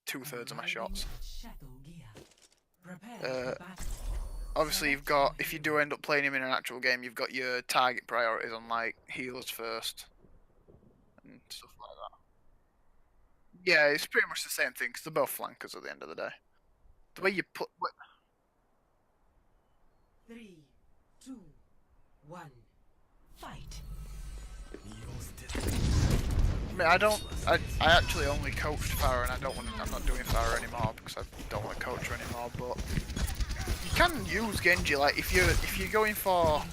2/3 of my shots. Obviously you've got, if you do end up playing him in an actual game, you've got your target priorities on like healers first and stuff like that. Yeah, it's pretty much the same thing because they're both flankers at the end of the day. The way you put. 3, 2, 1, fight. I mean, I actually only coached Farah, and I'm not doing Farah anymore because I don't want to coach her anymore. But you can use Genji, like if you're going for,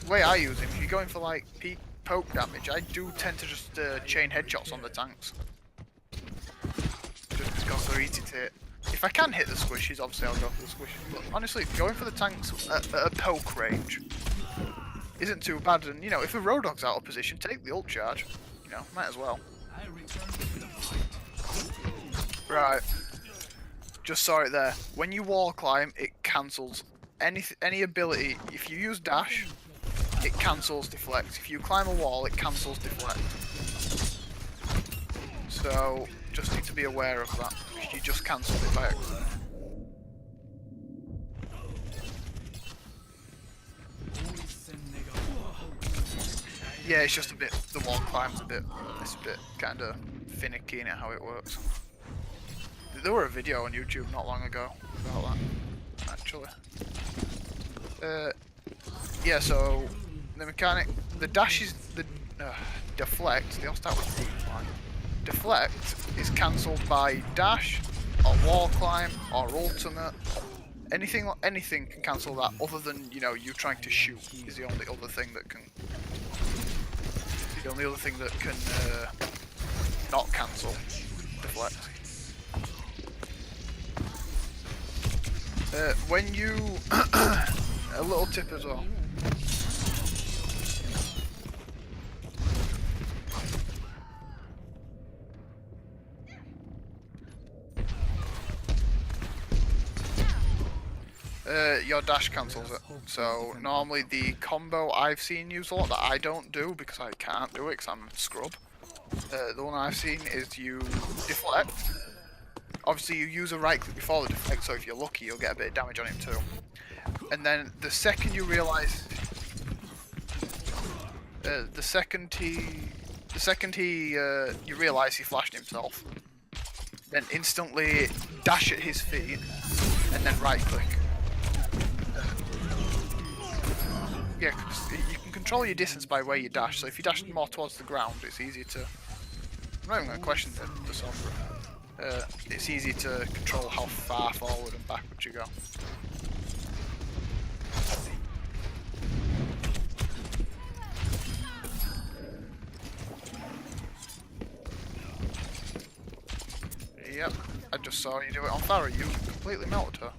the way I use him, if you're going for like peak poke damage, I do tend to just chain headshots on the tanks, just because they're easy to hit. If I can hit the squishies, obviously I'll go for the squishies. But honestly, going for the tanks at a poke range isn't too bad. And you know, if a road dog's out of position, take the ult charge. You know, might as well. Right. Just saw it there. When you wall climb, it cancels any ability. If you use dash, it cancels deflect. If you climb a wall, it cancels deflect. So just need to be aware of that. You just cancelled it by accident. Yeah, it's just a bit, the wall climb's it's a bit kind of finicky in it how it works. There were a video on YouTube not long ago about that, actually. Yeah, so the mechanic, the dash is the deflect. They all start with D. Deflect is cancelled by dash, or wall climb, or ultimate. Anything can cancel that, other than you trying to shoot is the only other thing that can. The only other thing that can not cancel deflect. When you a little tip as well. Your dash cancels it. So normally the combo I've seen used a lot that I don't do because I can't do it because I'm a scrub. The one I've seen is you deflect. Obviously you use a right click before the deflect, so if you're lucky you'll get a bit of damage on him too. And then the second you realise, the second you realise he flashed himself, then instantly dash at his feet and then right click. Yeah, you can control your distance by where you dash, so if you dash more towards the ground, it's easier to... I'm not even going to question the Sombra. It's easy to control how far forward and backward you go. Yep, I just saw you do it on Farah, you completely melted her.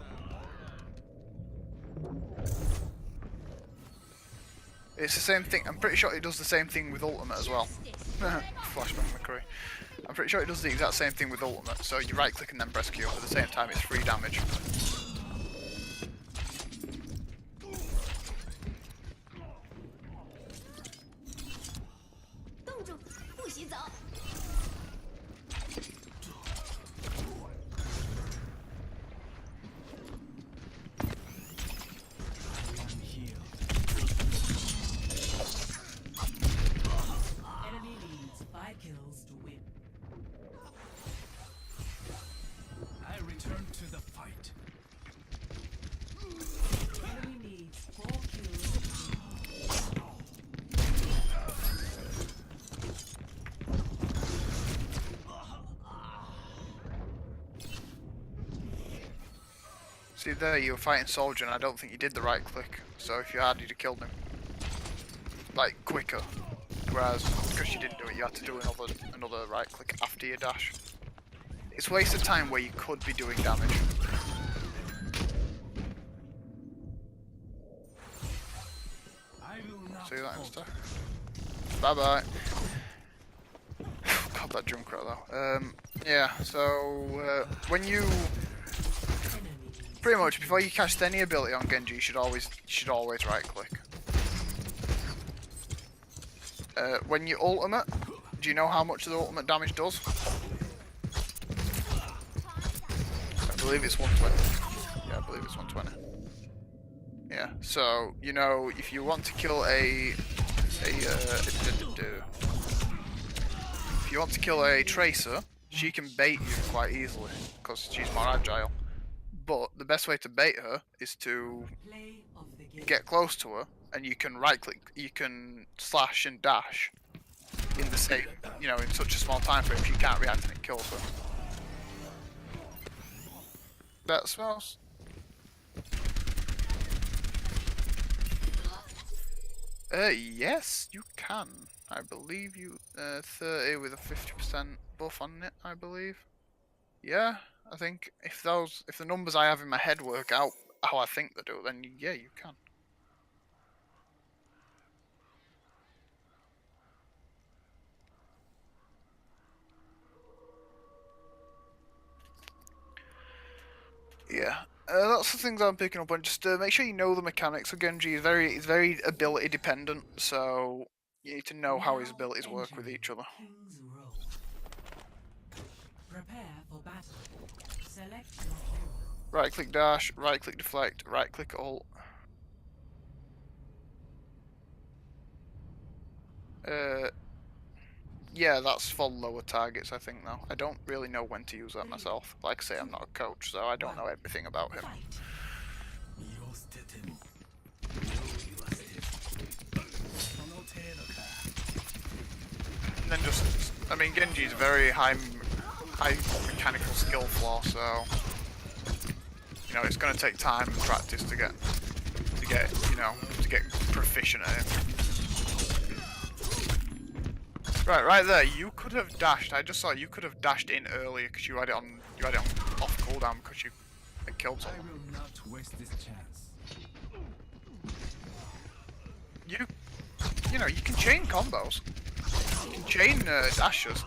It's the same thing, I'm pretty sure it does the same thing with ultimate as well. Flashback McCree. I'm pretty sure it does the exact same thing with ultimate, so you right click and then press Q, at the same time it's free damage. See there, you were fighting Soldier and I don't think you did the right click, so if you had, you'd have killed him. Like, quicker. Whereas, because you didn't do it, you had to do another right click after your dash. It's wasted time where you could be doing damage. See that instead? Bye bye. God, that jump right though. Yeah, so when you pretty much before you cast any ability on Genji, you should always right click. When you ultimate, do you know how much the ultimate damage does? believe it's 120. Yeah, I believe it's 120. Yeah, so, you know, if you want to kill if you want to kill a tracer, she can bait you quite easily, because she's more agile. But the best way to bait her is to get close to her, and you can right click, you can slash and dash in the same, you know, in such a small time frame, she can't react and it kills her. That smells. Yes, you can. I believe you, 30 with a 50% buff on it, I believe. Yeah, I think if the numbers I have in my head work out how I think they do, then yeah, you can. Yeah, that's the things I'm picking up on. Just make sure you know the mechanics of Genji. Is very ability dependent, so you need to know how his abilities work with each other. Prepare for battle. Select your hero. Right click dash, right click deflect, right click ult. Yeah, that's for lower targets, I think, though. I don't really know when to use that myself. Like I say, I'm not a coach, so I don't know everything about him. And then just, I mean, Genji's very high mechanical skill floor, so you know it's going to take time and practice to get proficient at it. Right there. You could have dashed. I just saw you could have dashed in earlier because you had it on off cooldown because you had killed someone. I will not waste this chance. You know you can chain combos. You can chain dashes.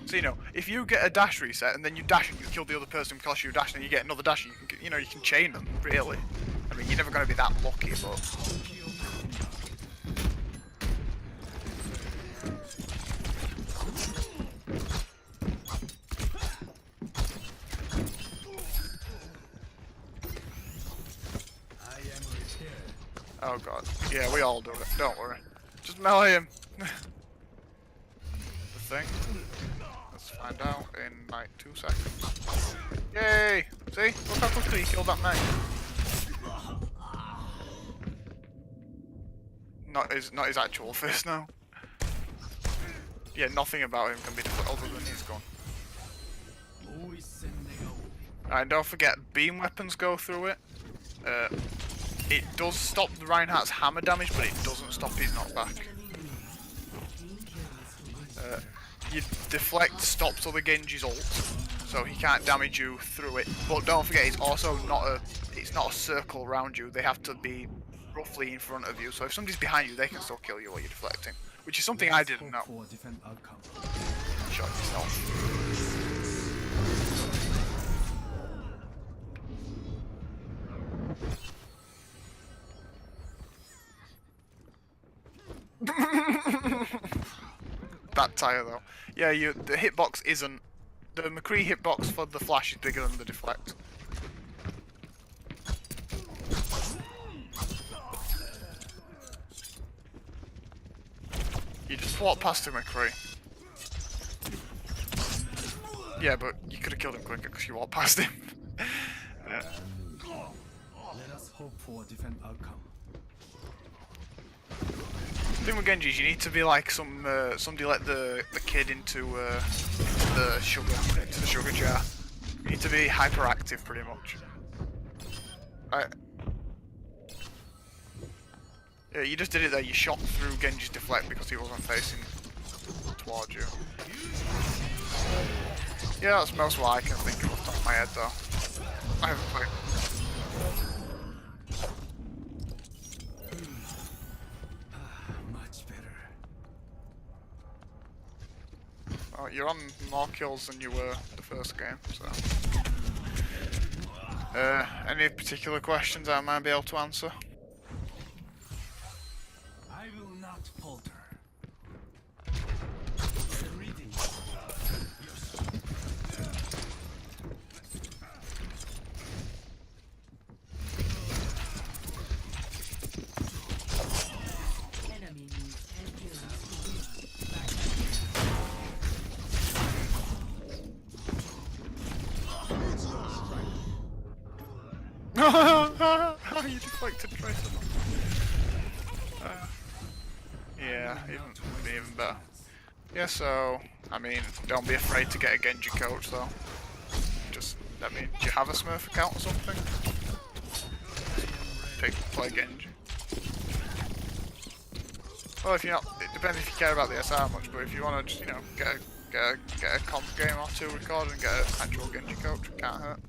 So you know if you get a dash reset and then you dash and you kill the other person because you dash and you get another dash, and you can chain them. Really. I mean you're never going to be that lucky, but. Oh god. Yeah, we all do it. Don't worry. Just melee him. The thing. Let's find out in like 2 seconds. Yay! See? Look how quickly he killed that mate. Not his actual fist now. Yeah, nothing about him can be different other than he's gone. Alright, don't forget beam weapons go through it. It does stop the Reinhardt's hammer damage, but it doesn't stop his knockback. Your deflect stops other Genji's ult, so he can't damage you through it. But don't forget, it's also not a circle around you. They have to be roughly in front of you. So if somebody's behind you, they can still kill you while you're deflecting, which is something I didn't know. Shot yourself. That tire though. Yeah, the hitbox isn't. The McCree hitbox for the flash is bigger than the deflect. You just walk past him, McCree. Yeah, but you could have killed him quicker because you walked past him. Yeah. Let us hope for a different outcome. The thing with Genji is you need to be like somebody let the kid into the sugar jar. You need to be hyperactive pretty much. Right. Yeah, you just did it there. You shot through Genji's deflect because he wasn't facing towards you. Yeah, that's most what I can think of off the top of my head though. I haven't played. Well, you're on more kills than you were the first game, so. Any particular questions I might be able to answer? I will not falter. afflicted tracer. Yeah, even better. Yeah, so I mean, don't be afraid to get a Genji coach though. Just, I mean, do you have a Smurf account or something? Play Genji. Well, if you're not, it depends if you care about the SR much, but if you want to just, you know, get a comp game or two recorded and get an actual Genji coach, it can't hurt.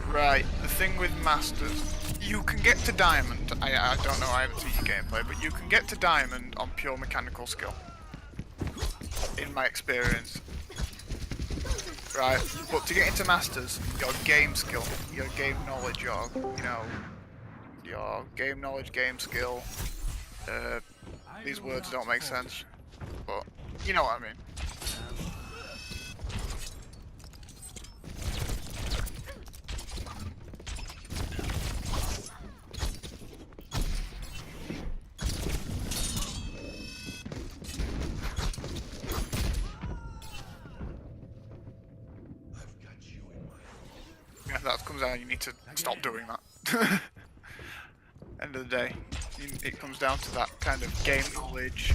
Right, the thing with Masters, you can get to Diamond, I don't know, I haven't seen your gameplay, but you can get to Diamond on pure mechanical skill. In my experience. Right, but to get into Masters, your game skill, your game knowledge, your, you know, your game knowledge, game skill, these words don't make sense, but you know what I mean. Yeah, that comes down, you need to stop doing that. End of the day, it comes down to that kind of game knowledge,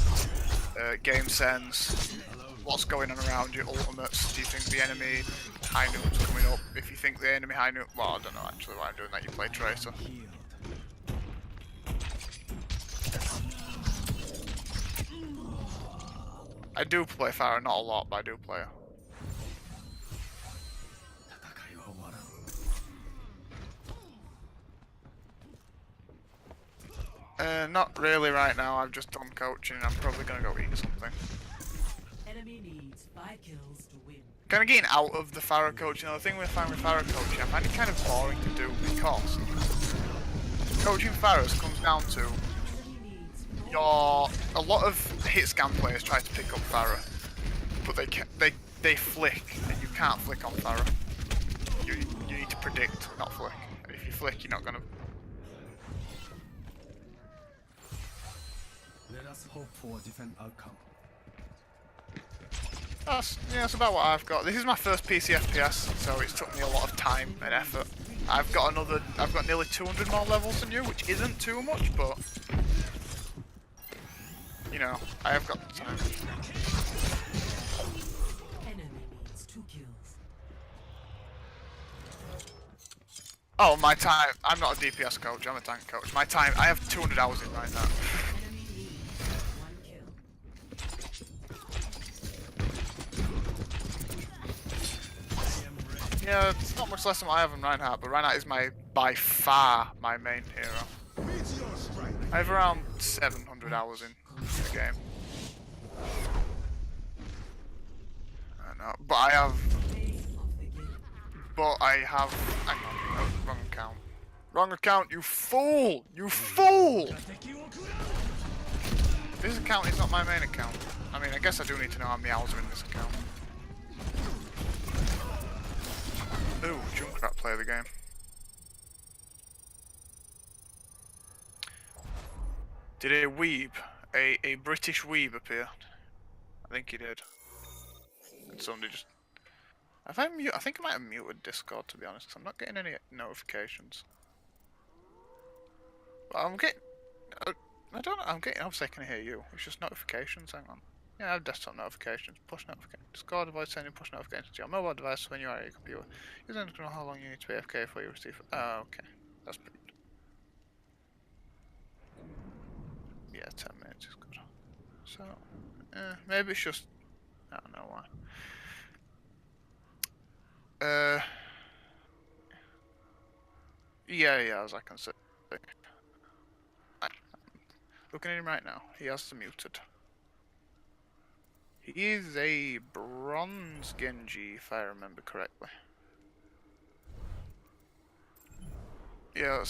game sense, what's going on around you, ultimates. Do you think the enemy high note's coming up? If you think the enemy high note, well, I don't know actually why I'm doing that, you play Tracer. I do play Pharah, not a lot, but I do play her. Not really right now. I've just done coaching and I'm probably gonna go eat something. Enemy needs 5 kills to win. Kind of getting out of the Pharah coaching. The thing with Pharah coaching, I find it kind of boring to do because coaching Pharahs comes down to a lot of hit scan players try to pick up Pharah, but they flick and you can't flick on Pharah. You need to predict, not flick. And if you flick, you're not gonna. Let us hope for a different outcome. That's about what I've got. This is my first PC FPS, so it's took me a lot of time and effort. I've got nearly 200 more levels than you, which isn't too much, but you know, I have got the time. Enemy needs 2 kills. Oh, my time. I'm not a DPS coach. I'm a tank coach. My time. I have 200 hours in right now. Enemy needs 1 kill. Yeah, it's not much less than what I have in Reinhardt, but Reinhardt is by far my main hero. I have around 700 hours in the game. I know, but I have. Hang on, no, wrong account. Wrong account, you fool! You fool! This account is not my main account. I mean, I guess I do need to know how many hours are in this account. Ooh, Junkrat play the game. Did a weeb, a British weeb appear? I think he did. And somebody just... I think I might have muted Discord, to be honest, because I'm not getting any notifications. But I'm getting... I don't know, obviously I can hear you. It's just notifications, hang on. Yeah, I have desktop notifications, push notifications. Discord avoid sending push notifications to your mobile device when you are at your computer. You don't know how long you need to be AFK before you receive... Oh, okay. That's pretty good. Yeah, 10 minutes is good. So, maybe it's just... I don't know why. Yeah, as I can see. Looking at him right now, he has the muted. He is a bronze Genji, if I remember correctly. Yeah,